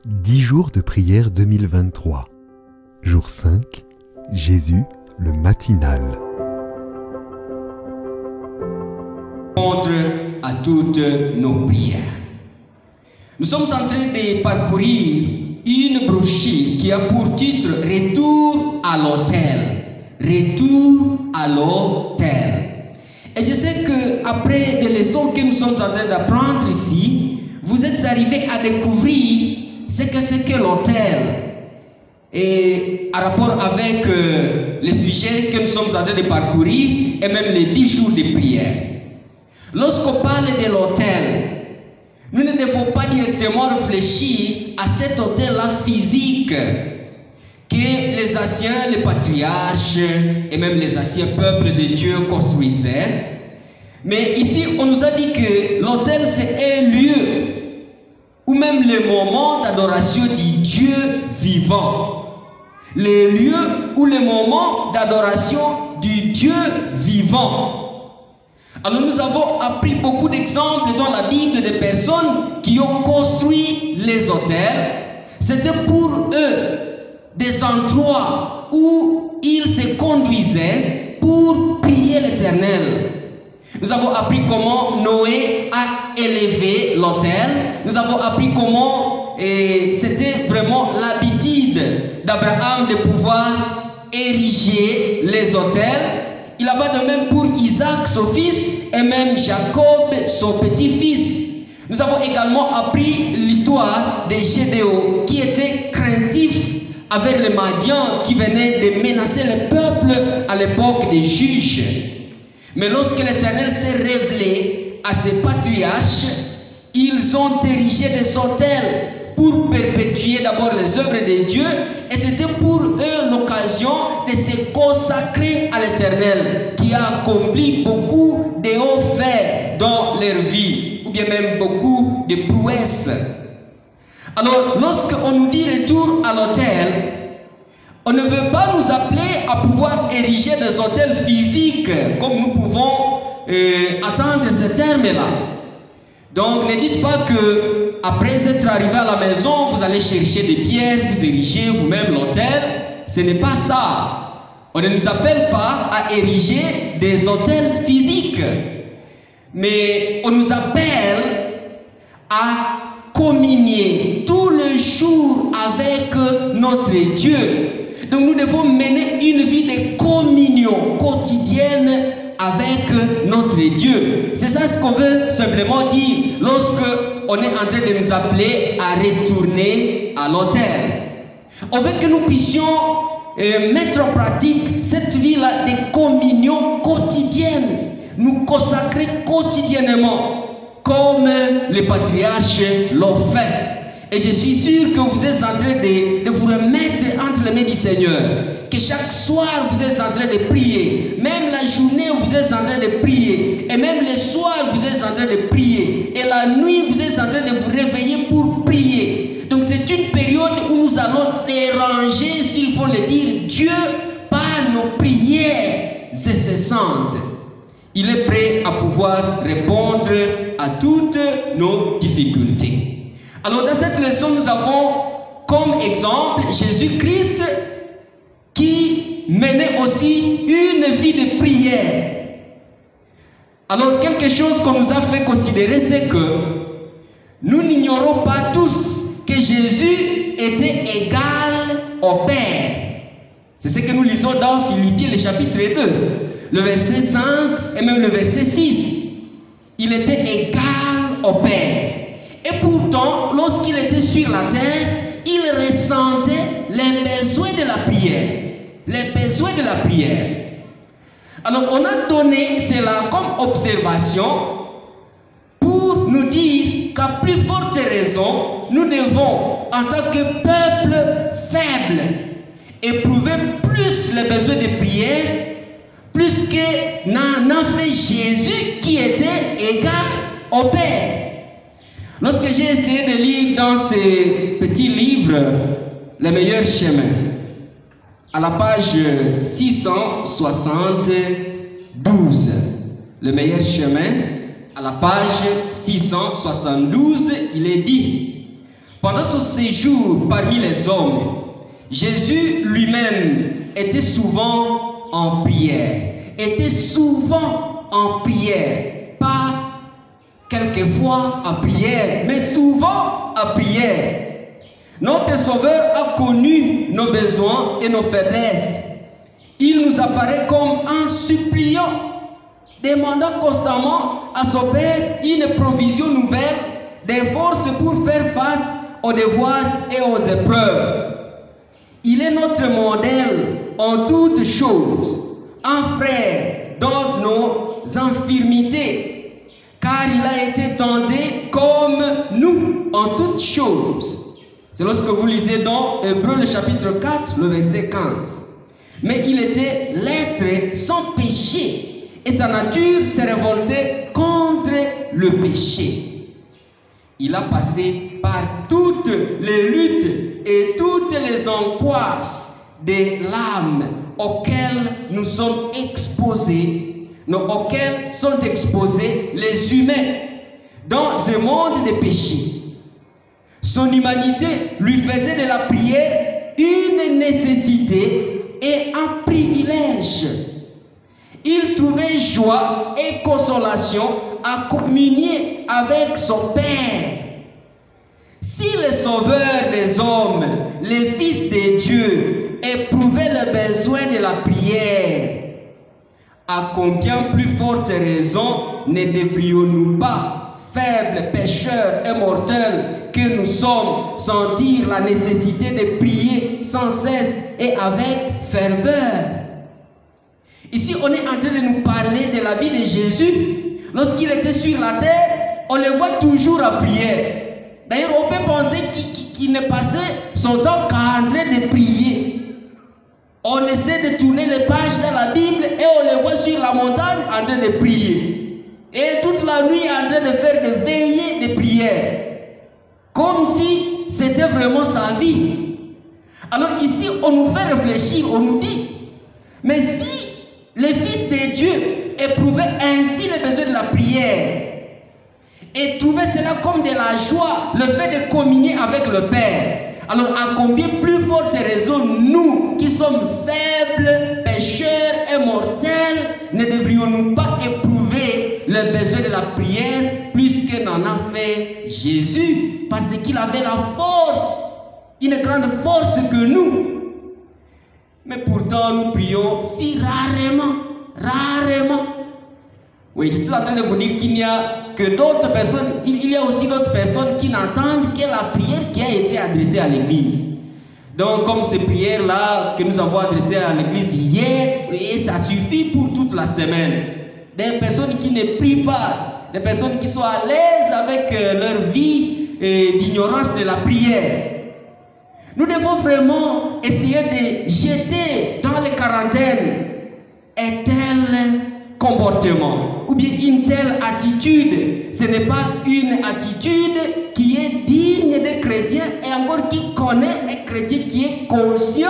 10 jours de prière 2023. Jour 5, Jésus, le matinal. Répondre à toutes nos prières. Nous sommes en train de parcourir une brochure qui a pour titre Retour à l'autel. Retour à l'autel. Et je sais que après les leçons que nous sommes en train d'apprendre ici, vous êtes arrivés à découvrir ce que c'est que l'autel. Et en rapport avec les sujets que nous sommes en train de parcourir et même les 10 jours de prière. Lorsqu'on parle de l'autel, nous ne devons pas directement réfléchir à cet autel-là physique que les anciens, les patriarches et même les anciens peuples de Dieu construisaient. Mais ici, on nous a dit que l'autel, c'est un lieu ou même le moment d'adoration du Dieu vivant. Le lieu ou le moment d'adoration du Dieu vivant. Alors nous avons appris beaucoup d'exemples dans la Bible de personnes qui ont construit les autels. C'était pour eux des endroits où ils se conduisaient pour prier l'Éternel. Nous avons appris comment Noé a élevé l'autel. Nous avons appris comment c'était vraiment l'habitude d'Abraham de pouvoir ériger les autels. Il en va de même pour Isaac, son fils, et même Jacob, son petit-fils. Nous avons également appris l'histoire de Gédéon, qui était craintif avec les Madians qui venaient de menacer le peuple à l'époque des juges. Mais lorsque l'Éternel s'est révélé à ses patriarches, ils ont érigé des autels pour perpétuer d'abord les œuvres de Dieu, et c'était pour eux l'occasion de se consacrer à l'Éternel, qui a accompli beaucoup de hauts faits dans leur vie, ou bien même beaucoup de prouesses. Alors, lorsqu'on nous dit retour à l'autel, on ne veut pas nous appeler à pouvoir ériger des autels physiques, comme nous pouvons attendre ce terme-là. Donc, ne dites pas que après être arrivé à la maison, vous allez chercher des pierres, vous érigez vous-même l'autel. Ce n'est pas ça. On ne nous appelle pas à ériger des autels physiques, mais on nous appelle à communier tout le jour avec notre Dieu. Donc nous devons mener une vie de communion quotidienne avec notre Dieu. C'est ça ce qu'on veut simplement dire lorsque on est en train de nous appeler à retourner à l'autel. On veut que nous puissions mettre en pratique cette vie-là de communion quotidienne, nous consacrer quotidiennement comme les patriarches l'ont fait. Et je suis sûr que vous êtes en train de vous remettre entre les mains du Seigneur. Que chaque soir vous êtes en train de prier. Même la journée vous êtes en train de prier. Et même le soir vous êtes en train de prier. Et la nuit vous êtes en train de vous réveiller pour prier. Donc c'est une période où nous allons déranger, s'il faut le dire, Dieu par nos prières incessantes. Il est prêt à pouvoir répondre à toutes nos difficultés. Alors dans cette leçon, nous avons comme exemple Jésus-Christ qui menait aussi une vie de prière. Alors quelque chose qu'on nous a fait considérer, c'est que nous n'ignorons pas tous que Jésus était égal au Père. C'est ce que nous lisons dans Philippiens le chapitre 2, le verset 5 et même le verset 6. Il était égal au Père. Et pourtant, lorsqu'il était sur la terre, il ressentait les besoins de la prière. Les besoins de la prière. Alors, on a donné cela comme observation pour nous dire qu'à plus forte raison, nous devons, en tant que peuple faible, éprouver plus les besoins de prière, plus que n'en a fait Jésus qui était égal au Père. Lorsque j'ai essayé de lire dans ces petits livres Les meilleurs chemins, à la page 672, Le meilleur chemin, à la page 672, il est dit: Pendant son séjour parmi les hommes, Jésus lui-même était souvent en prière. Pas quelquefois en prière, mais souvent en prière. Notre Sauveur a connu nos besoins et nos faiblesses. Il nous apparaît comme un suppliant, demandant constamment à son Père une provision nouvelle, des forces pour faire face aux devoirs et aux épreuves. Il est notre modèle en toutes choses, un frère dans nos infirmités, car il a été tenté comme nous en toutes choses. C'est lorsque vous lisez dans Hébreux le chapitre 4, le verset 15. Mais il était l'être sans péché, et sa nature s'est révoltée contre le péché. Il a passé par toutes les luttes et toutes les angoisses de l'âme auxquelles nous sommes exposés, auxquelles sont exposés les humains dans un monde de péché. Son humanité lui faisait de la prière une nécessité et un privilège. Il trouvait joie et consolation à communier avec son Père. Si le Sauveur des hommes, le Fils de Dieu, éprouvait le besoin de la prière, à combien plus forte raison ne devrions-nous pas, faibles pécheurs et mortels que nous sommes, sentir la nécessité de prier sans cesse et avec ferveur? Ici, on est en train de nous parler de la vie de Jésus. Lorsqu'il était sur la terre, on le voit toujours à prière. D'ailleurs, on peut penser qu'il ne passait son temps qu'en train de prier. On essaie de tourner les pages dans la Bible et on le voit sur la montagne en train de prier. Et toute la nuit en train de faire des veillées de prière. Comme si c'était vraiment sa vie. Alors ici, on nous fait réfléchir, on nous dit, mais si le Fils de Dieu éprouvait ainsi le besoin de la prière et trouvait cela comme de la joie, le fait de communier avec le Père, alors à combien plus forte raison nous qui sommes faibles, pécheurs et mortels ne devrions-nous pas éprouver le besoin de la prière plus que n'en a fait Jésus, parce qu'il avait la force, une grande force que nous. Mais pourtant, nous prions si rarement. Oui, je suis en train de vous dire qu'il n'y a que d'autres personnes, il y a aussi d'autres personnes qui n'entendent que la prière qui a été adressée à l'église. Donc, comme ces prières-là que nous avons adressées à l'église hier, et ça suffit pour toute la semaine. Des personnes qui ne prient pas, des personnes qui sont à l'aise avec leur vie d'ignorance de la prière. Nous devons vraiment essayer de jeter dans les quarantaines un tel comportement ou bien une telle attitude. Ce n'est pas une attitude qui est digne des chrétiens et encore qui connaît un chrétien qui est conscient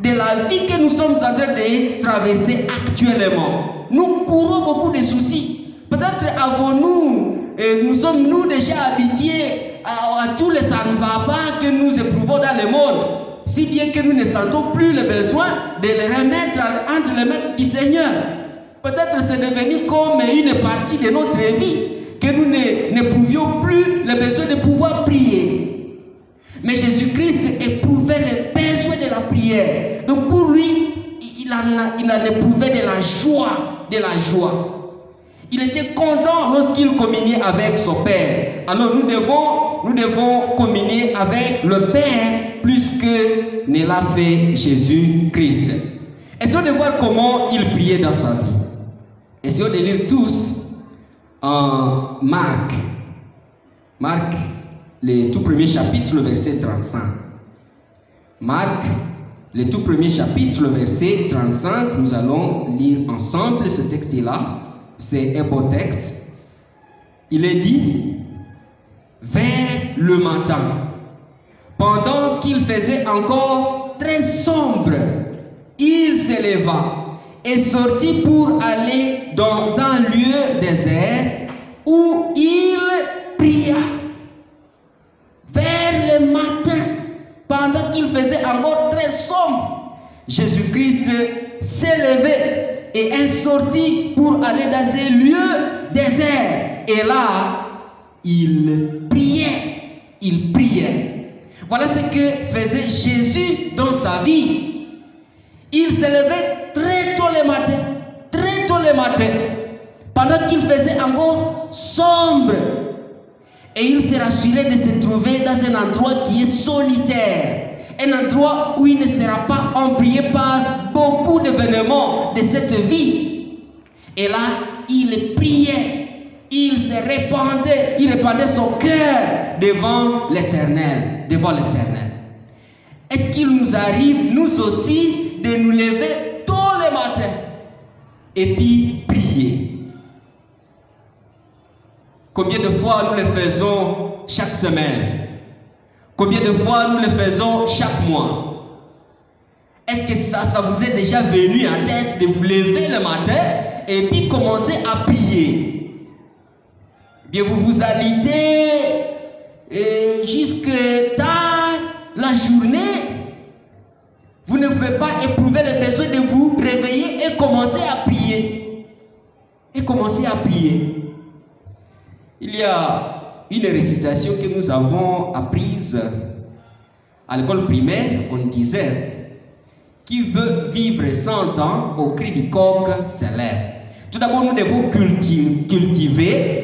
de la vie que nous sommes en train de traverser actuellement. Nous courons beaucoup de soucis. Peut-être nous sommes déjà habitués à tous les ça ne va pas que nous éprouvons dans le monde, si bien que nous ne sentons plus le besoin de les remettre entre les mains du Seigneur. Peut-être c'est devenu comme une partie de notre vie, que nous n'éprouvions plus le besoin de pouvoir prier. Mais Jésus-Christ éprouvait le besoin de la prière. Donc pour lui, il en éprouvait de la joie. Il était content lorsqu'il communiait avec son Père. Alors nous devons communier avec le Père plus que ne l'a fait Jésus-Christ. Essayons de voir comment il priait dans sa vie. Essayons de lire tous en Marc. Marc, le tout premier chapitre, le verset 35. Marc, le tout premier chapitre, le verset 35. Nous allons lire ensemble ce texte-là. C'est un beau texte. Il est dit, vers le matin, pendant qu'il faisait encore très sombre, il s'éleva et sortit pour aller dans un lieu désert où il pria. Vers qu'il faisait encore très sombre, Jésus-Christ s'est levé et est sorti pour aller dans un lieu désert. Et là, il priait. Il priait. Voilà ce que faisait Jésus dans sa vie. Il se levait très tôt le matin. Très tôt le matin. Pendant qu'il faisait encore sombre. Et il se rassurait de se trouver dans un endroit qui est solitaire. Un endroit où il ne sera pas embrayé par beaucoup d'événements de cette vie. Et là, il priait. Il se répandait, il répandait son cœur devant l'Éternel. Devant l'Éternel. Est-ce qu'il nous arrive, nous aussi, de nous lever tôt le matin et puis prier? Combien de fois nous le faisons chaque semaine? Combien de fois nous le faisons chaque mois? Est-ce que ça vous est déjà venu en tête de vous lever le matin et puis commencer à prier? Bien, vous vous alitez jusque tard la journée. Vous ne pouvez pas éprouver le besoin de vous réveiller et commencer à prier. Et commencer à prier. Il y a une récitation que nous avons apprise à l'école primaire. On disait: qui veut vivre 100 ans, au cri du coq se lève. Tout d'abord, nous devons cultiver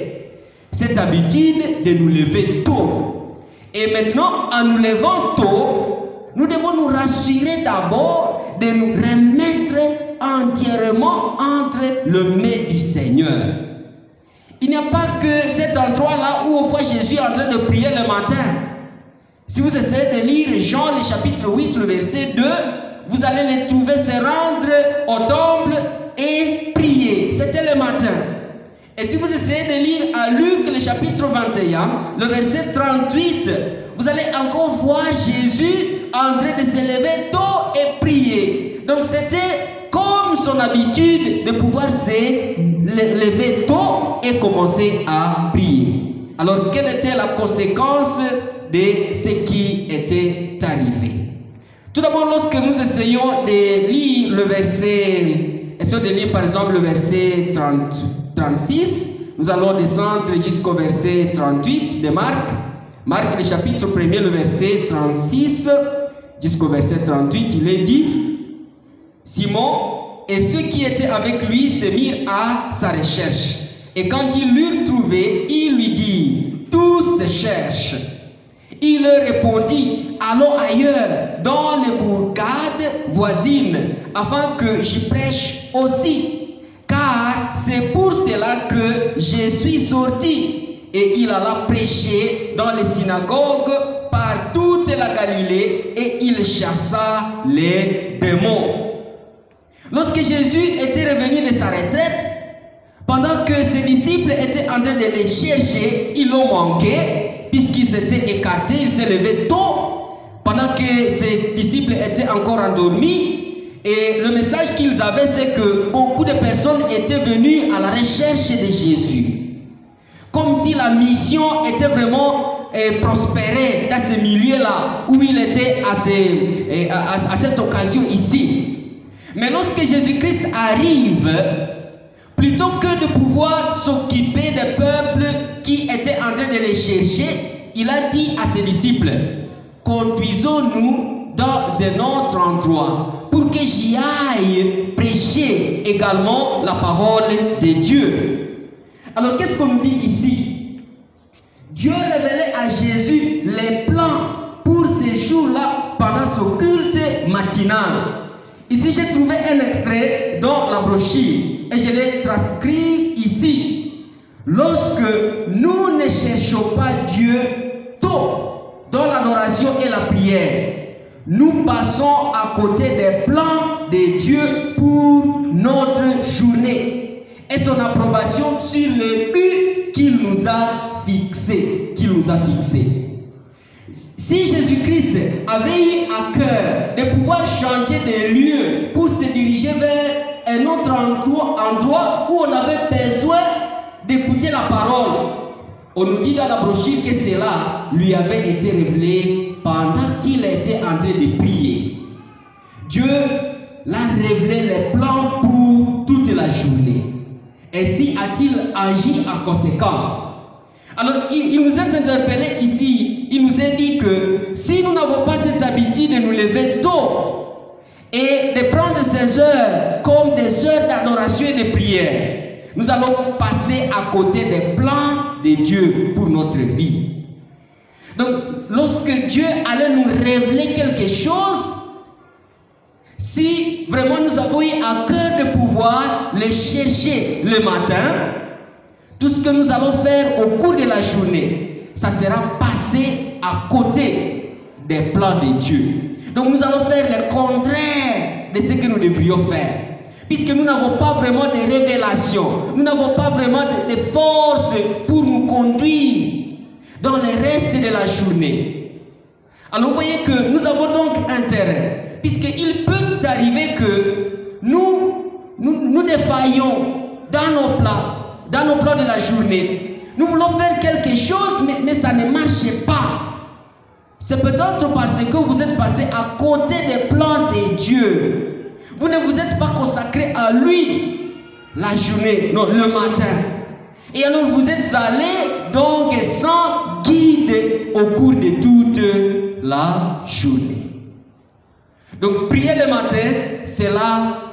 cette habitude de nous lever tôt. Et maintenant, en nous levant tôt, nous devons nous rassurer d'abord de nous remettre entièrement entre les mains du Seigneur. Il n'y a pas que cet endroit-là où on voit Jésus en train de prier le matin. Si vous essayez de lire Jean, le chapitre 8, le verset 2, vous allez les trouver se rendre au temple et prier. C'était le matin. Et si vous essayez de lire à Luc, le chapitre 21, le verset 38, vous allez encore voir Jésus en train de se lever tôt et prier. Donc c'était comme son habitude de pouvoir se lever tôt et commencer à prier. Alors quelle était la conséquence de ce qui était arrivé? Tout d'abord, lorsque nous essayons de lire le verset, essayons de lire par exemple le verset 36, nous allons descendre jusqu'au verset 38 de Marc. Marc, le chapitre 1er, le verset 36 jusqu'au verset 38, il est dit: Simon et ceux qui étaient avec lui se mirent à sa recherche. Et quand ils l'eurent trouvé, il lui dit: tous te cherchent. Il leur répondit: allons ailleurs, dans les bourgades voisines, afin que j'y prêche aussi. Car c'est pour cela que je suis sorti. Et il alla prêcher dans les synagogues par toute la Galilée, et il chassa les démons. Lorsque Jésus était revenu de sa retraite, pendant que ses disciples étaient en train de les chercher, ils l'ont manqué, puisqu'il s'était écarté, il s'est levé tôt, pendant que ses disciples étaient encore endormis. Et le message qu'ils avaient, c'est que beaucoup de personnes étaient venues à la recherche de Jésus. Comme si la mission était vraiment prospérée dans ce milieu-là, où il était à cette occasion ici. Mais lorsque Jésus-Christ arrive, plutôt que de pouvoir s'occuper des peuples qui étaient en train de les chercher, il a dit à ses disciples: conduisons-nous dans un autre endroit pour que j'y aille prêcher également la parole de Dieu. Alors qu'est-ce qu'on nous dit ici? Dieu révélait à Jésus les plans pour ces jours-là pendant ce culte matinal. Ici j'ai trouvé un extrait dans la brochure et je l'ai transcrit ici. Lorsque nous ne cherchons pas Dieu tôt dans l'adoration et la prière, nous passons à côté des plans de Dieu pour notre journée et son approbation sur le but qu'il nous a fixé. Si Jésus-Christ avait eu à cœur de pouvoir changer de lieu pour se diriger vers un autre endroit où on avait besoin d'écouter la parole, on nous dit dans la brochure que cela lui avait été révélé pendant qu'il il était en train de prier, Dieu l'a révélé les plans pour toute la journée. Ainsi a-t-il agi en conséquence. Alors, il nous a interpellé ici. Il nous a dit que si nous n'avons pas cette habitude de nous lever tôt et de prendre ces heures comme des heures d'adoration et de prière, nous allons passer à côté des plans de Dieu pour notre vie. Donc, lorsque Dieu allait nous révéler quelque chose, si vraiment nous avons eu à cœur de pouvoir le chercher le matin, tout ce que nous allons faire au cours de la journée, ça sera passé à côté des plans de Dieu. Donc nous allons faire le contraire de ce que nous devrions faire. Puisque nous n'avons pas vraiment de révélation, nous n'avons pas vraiment de force pour nous conduire dans le reste de la journée. Alors vous voyez que nous avons donc intérêt, puisqu'il peut arriver que nous défaillons dans nos plans de la journée. Nous voulons faire quelque chose, mais ça ne marche pas. C'est peut-être parce que vous êtes passé à côté des plans de Dieu. Vous ne vous êtes pas consacré à lui la journée, non, le matin. Et alors vous êtes allé donc sans guide au cours de toute la journée. Donc prier le matin, cela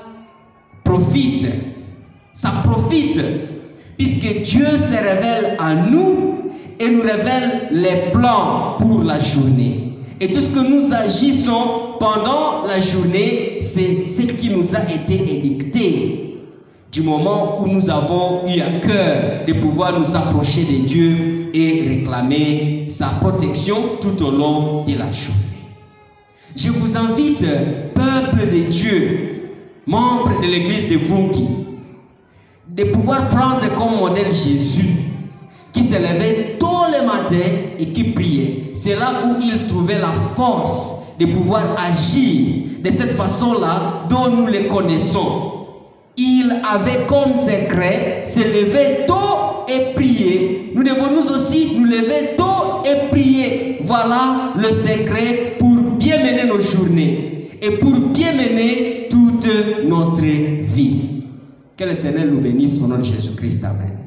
profite. Ça profite. Puisque Dieu se révèle à nous et nous révèle les plans pour la journée. Et tout ce que nous agissons pendant la journée, c'est ce qui nous a été édicté. Du moment où nous avons eu à cœur de pouvoir nous approcher de Dieu et réclamer sa protection tout au long de la journée. Je vous invite, peuple de Dieu, membres de l'église de Vungi, de pouvoir prendre comme modèle Jésus, qui se levait tôt le matin et qui priait. C'est là où il trouvait la force de pouvoir agir de cette façon-là dont nous le connaissons. Il avait comme secret se lever tôt et prier. Nous devons nous aussi nous lever tôt et prier. Voilà le secret pour bien mener nos journées et pour bien mener toute notre vie. Que l'Éternel nous bénisse au nom de Jésus-Christ. Amen.